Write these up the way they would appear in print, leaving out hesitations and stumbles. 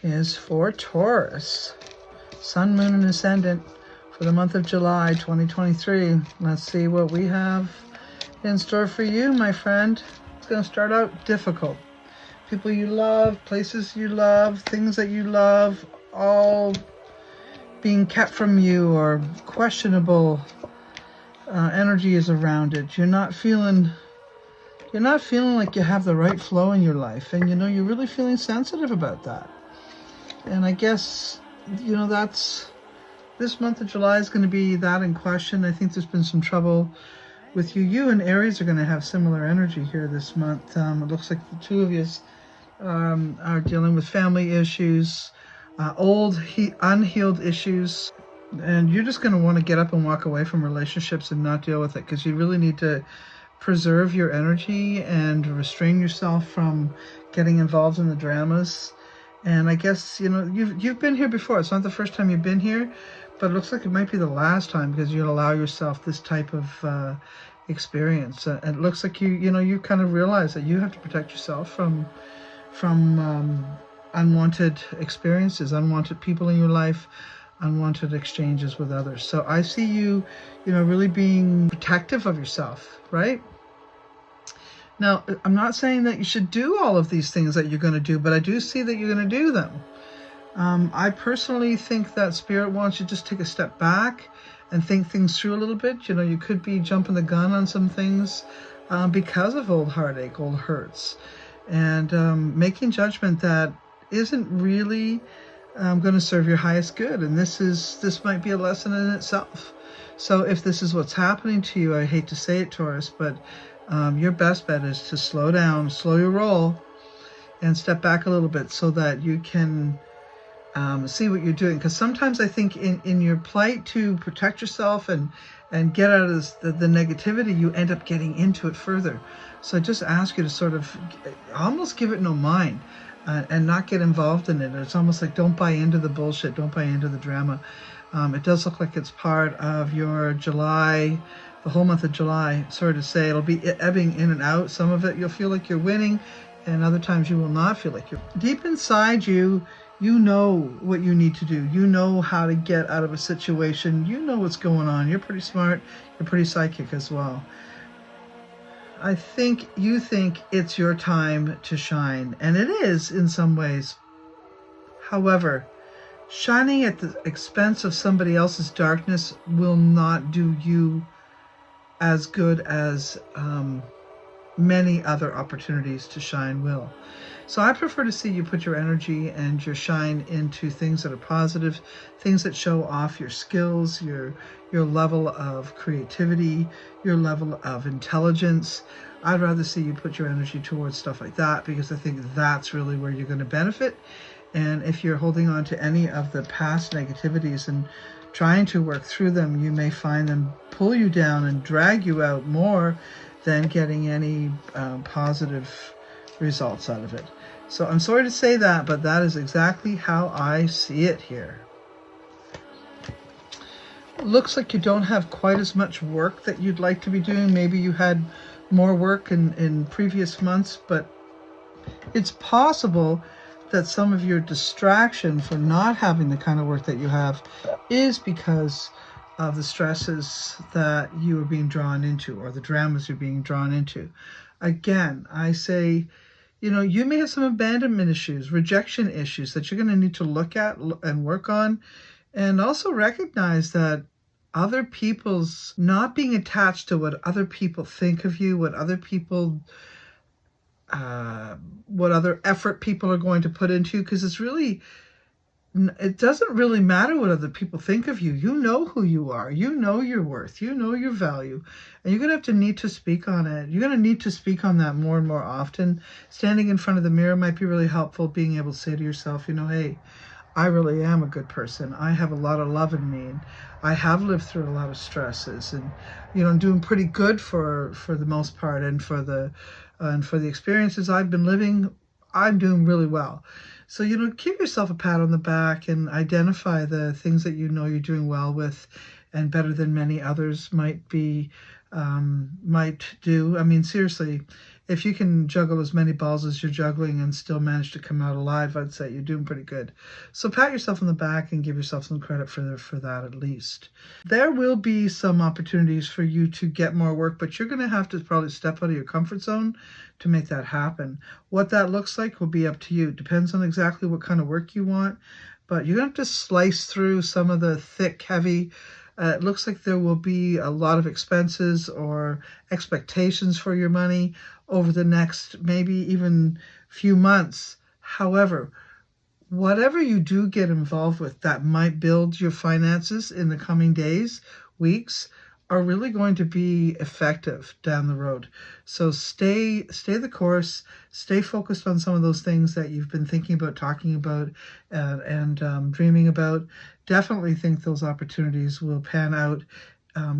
is for Taurus. Sun, Moon, and Ascendant for the month of July 2023. Let's see what we have in store for you, my friend. It's going to start out difficult. People you love, places you love, things that you love, all being kept from you, or questionable energy is around it. You're not feeling like you have the right flow in your life, and you're really feeling sensitive about that. And I guess that's this month of July is going to be that in question. I think there's been some trouble with you. You and Aries are going to have similar energy here this month. It looks like the two of you are dealing with family issues, unhealed issues, and you're just going to want to get up and walk away from relationships and not deal with it, because you really need to preserve your energy and restrain yourself from getting involved in the dramas. And I guess you've been here before. It's not the first time you've been here, but it looks like it might be the last time, because you'll allow yourself this type of experience. And it looks like you kind of realize that you have to protect yourself from unwanted experiences, unwanted people in your life, unwanted exchanges with others. So I see you, really being protective of yourself, right? Now, I'm not saying that you should do all of these things that you're going to do, but I do see that you're going to do them. I personally think that Spirit wants you to just take a step back and think things through a little bit. You could be jumping the gun on some things because of old heartache, old hurts, and making judgment that isn't really going to serve your highest good. And this might be a lesson in itself. So if this is what's happening to you, I hate to say it, Taurus, but your best bet is to slow down, slow your roll, and step back a little bit so that you can see what you're doing. Because sometimes I think in your plight to protect yourself and get out of the negativity, you end up getting into it further. So I just ask you to sort of almost give it no mind and not get involved in it. It's almost like, don't buy into the bullshit, don't buy into the drama. It does look like it's part of your July, the whole month of July. Sorry to say, it'll be ebbing in and out. Some of it you'll feel like you're winning, and other times you will not feel like you're. Deep inside you, you know what you need to do. You know how to get out of a situation. You know what's going on. You're pretty smart. You're pretty psychic as well. I think you think it's your time to shine, and it is in some ways. However, shining at the expense of somebody else's darkness will not do you as good as many other opportunities to shine will. So I prefer to see you put your energy and your shine into things that are positive, things that show off your skills, your level of creativity, your level of intelligence. I'd rather see you put your energy towards stuff like that, because I think that's really where you're going to benefit. And if you're holding on to any of the past negativities and trying to work through them, you may find them pull you down and drag you out more than getting any positive results out of it. So I'm sorry to say that, but that is exactly how I see it here. It looks like you don't have quite as much work that you'd like to be doing. Maybe you had more work in previous months, but it's possible that some of your distraction for not having the kind of work that you have is because of the stresses that you are being drawn into, or the dramas you're being drawn into. Again, I say, you may have some abandonment issues, rejection issues that you're going to need to look at and work on, and also recognize that other people's not being attached to what other people think of you, what other effort people are going to put into you, because it doesn't really matter what other people think of you. You know who you are. You know your worth. You know your value. And you're going to need to speak on it. You're going to need to speak on that more and more often. Standing in front of the mirror might be really helpful, being able to say to yourself, hey, I really am a good person. I have a lot of love in me, and I have lived through a lot of stresses, and I'm doing pretty good for the most part, and for the experiences I've been living, I'm doing really well. So, give yourself a pat on the back and identify the things that you're doing well with, and better than many others might do. I mean, seriously, if you can juggle as many balls as you're juggling and still manage to come out alive, I'd say you're doing pretty good. So pat yourself on the back and give yourself some credit for that at least. There will be some opportunities for you to get more work, but you're going to have to probably step out of your comfort zone to make that happen. What that looks like will be up to you. It depends on exactly what kind of work you want, but you're going to have to slice through some of the thick, heavy. It looks like there will be a lot of expenses or expectations for your money over the next maybe even few months. However, whatever you do get involved with that might build your finances in the coming days, weeks, are really going to be effective down the road. So stay the course, stay focused on some of those things that you've been thinking about, talking about, and dreaming about. Definitely think those opportunities will pan out,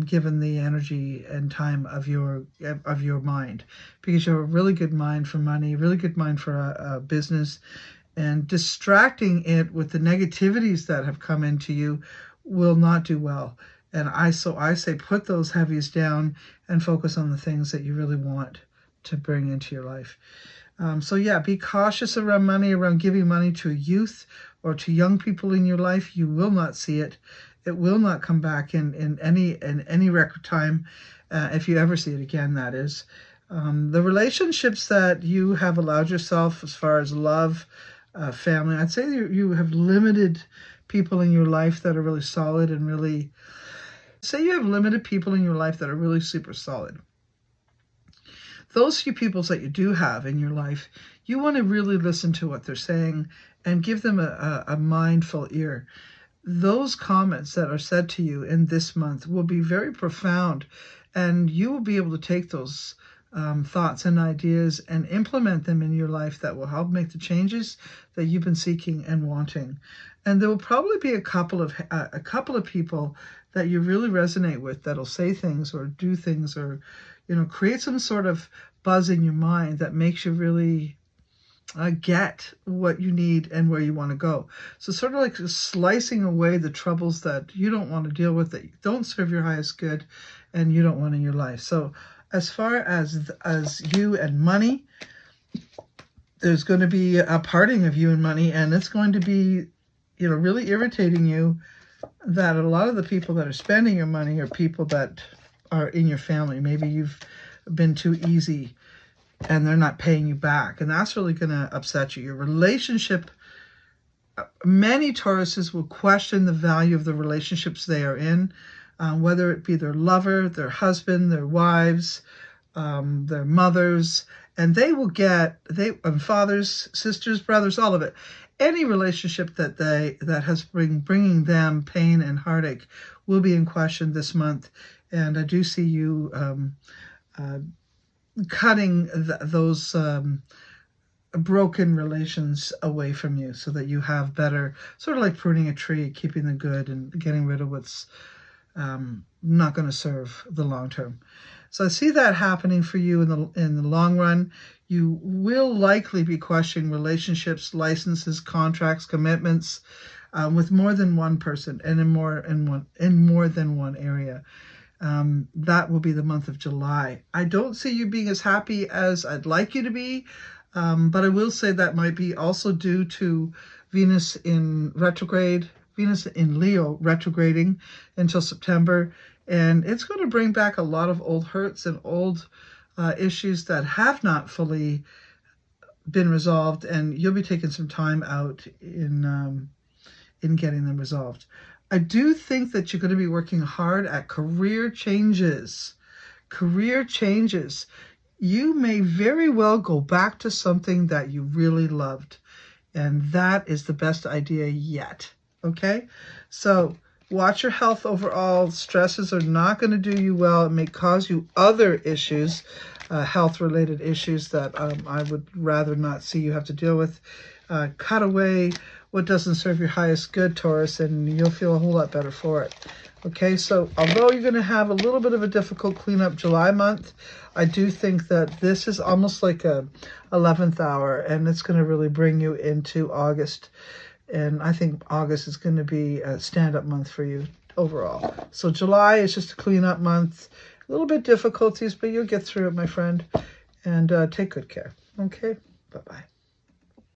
given the energy and time of your mind, because you have a really good mind for money, really good mind for a business, and distracting it with the negativities that have come into you will not do well. And I say put those heavies down and focus on the things that you really want to bring into your life. So yeah, be cautious around money, around giving money to a youth or to young people in your life. You will not see it. It will not come back in any record time, if you ever see it again, that is. The relationships that you have allowed yourself as far as love, family, I'd say you have limited people in your life that are really solid and really... Say you have limited people in your life that are really super solid. Those few people that you do have in your life, you want to really listen to what they're saying and give them a mindful ear. Those comments that are said to you in this month will be very profound, and you will be able to take those thoughts and ideas and implement them in your life that will help make the changes that you've been seeking and wanting. And there will probably be a couple of people that you really resonate with that'll say things or do things or, create some sort of buzz in your mind that makes you really get what you need and where you want to go. So sort of like slicing away the troubles that you don't want to deal with, that don't serve your highest good and you don't want in your life. So as far as you and money, there's going to be a parting of you and money, and it's going to be, really irritating you that a lot of the people that are spending your money are people that are in your family. Maybe you've been too easy and they're not paying you back, and that's really going to upset you. Your relationship, many Tauruses will question the value of the relationships they are in, whether it be their lover, their husband, their wives, their mothers, and they will get, fathers, sisters, brothers, all of it. Any relationship that has bringing them pain and heartache will be in question this month, and I do see you cutting those broken relations away from you, so that you have better, sort of like pruning a tree, keeping the good and getting rid of what's not going to serve the long term. So I see that happening for you in the long run. You will likely be questioning relationships, licenses, contracts, commitments with more than one person and in more than one area. That will be the month of July. I don't see you being as happy as I'd like you to be, but I will say that might be also due to Venus in Leo retrograding until September, and it's going to bring back a lot of old hurts and old issues that have not fully been resolved, and you'll be taking some time out in getting them resolved. I do think that you're going to be working hard at career changes. You may very well go back to something that you really loved, and that is the best idea yet. Okay, so watch your health overall. Stresses are not going to do you well. It may cause you other issues, health-related issues that I would rather not see you have to deal with. Cut away what doesn't serve your highest good, Taurus, and you'll feel a whole lot better for it. Okay, so although you're going to have a little bit of a difficult cleanup July month, I do think that this is almost like a 11th hour, and it's going to really bring you into August. And I think August is going to be a stand-up month for you overall. So July is just a clean-up month. A little bit difficulties, but you'll get through it, my friend. And take good care. Okay? Bye-bye.